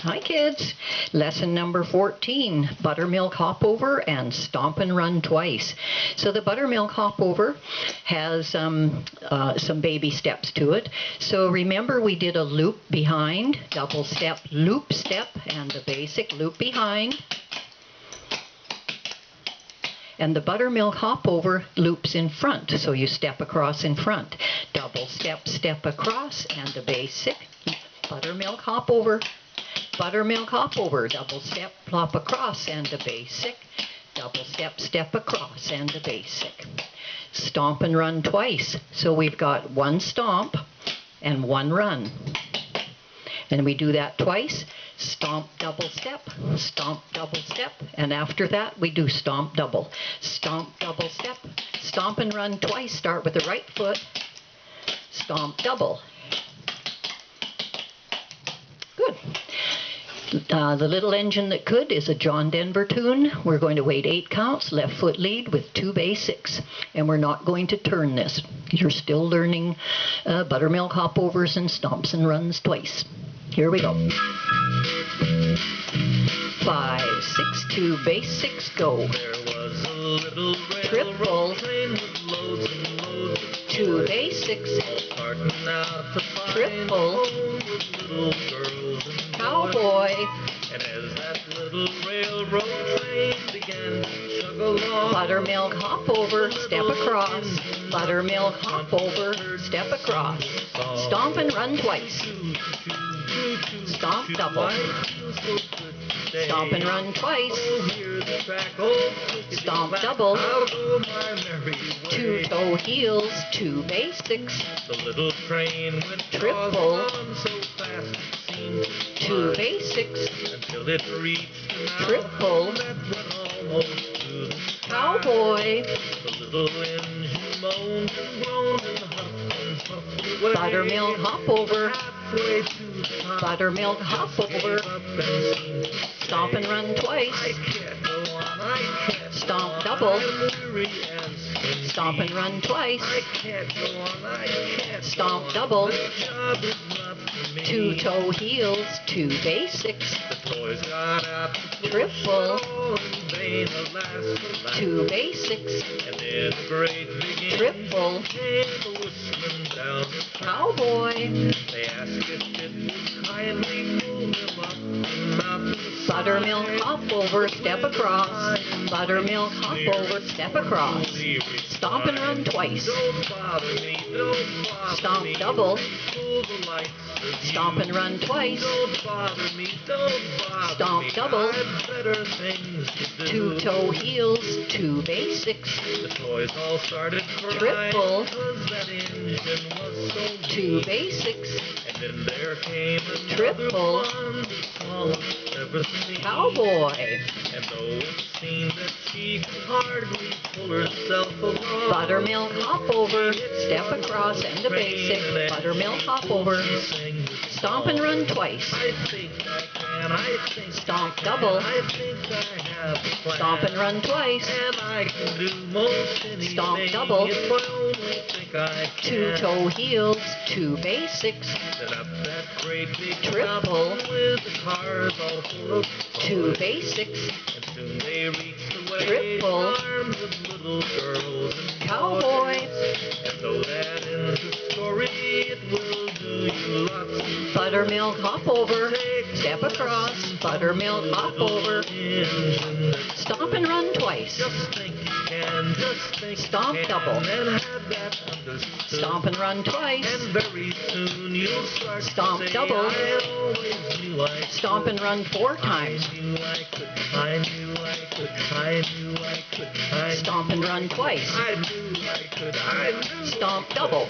Hi kids, lesson number 14, Buttermilk Hopover and Stomp and Run Twice. So the Buttermilk Hopover has some baby steps to it. So remember we did a loop behind, double step, loop step, and the basic loop behind. And the Buttermilk Hopover loops in front, so you step across in front. Double step, step across, and the basic Buttermilk Hopover. Buttermilk Hopover, double step, plop across, and the basic. Double step, step across, and the basic. Stomp and run twice. So we've got one stomp and one run. And we do that twice. Stomp, double step, stomp, double step, and after that we do stomp, double. Stomp, double step, stomp and run twice. Start with the right foot, stomp, double. Good. The Little Engine That Could is a John Denver tune. We're going to wait 8 counts, left foot lead with 2 basics. And we're not going to turn this. You're still learning Buttermilk Hopovers and stomps and runs twice. Here we go. 5, 6, 2, basics, go. Triple, 2 basics, triple, cowboy, and as that little railroad train began to chug along, Buttermilk Hopover, step across, Buttermilk Hopover, step across, stomp and run twice, stomp double, stomp and run twice, stomp double, 2 toe heels, 2 basics, triple, 2 basics, triple, cowboy, Buttermilk Hopover, Buttermilk Hopover, stomp and run twice, stomp double, stomp and run twice, stomp double, 2 toe heels, 2 basics, triple, 2 basics, triple, cowboy, Buttermilk Hopover, step across, Buttermilk Hopover, step across, stomp and run twice, stomp double, stomp and run twice, stomp double, 2 toe heels, 2 basics, triple, 2 basics, triple, cowboy, Buttermilk Hopover, step across and a basic, Buttermilk Hopover, stomp and run twice, stomp double, stomp and run twice, stomp double, 2 toe heels, 2 basics, triple, 2 basics, triple, cowboy, Buttermilk Hopover, step across, Buttermilk Hopover, stomp and run twice, stomp double, stomp and run twice, stomp double, stomp and run 4 times, stomp and run twice, stomp double.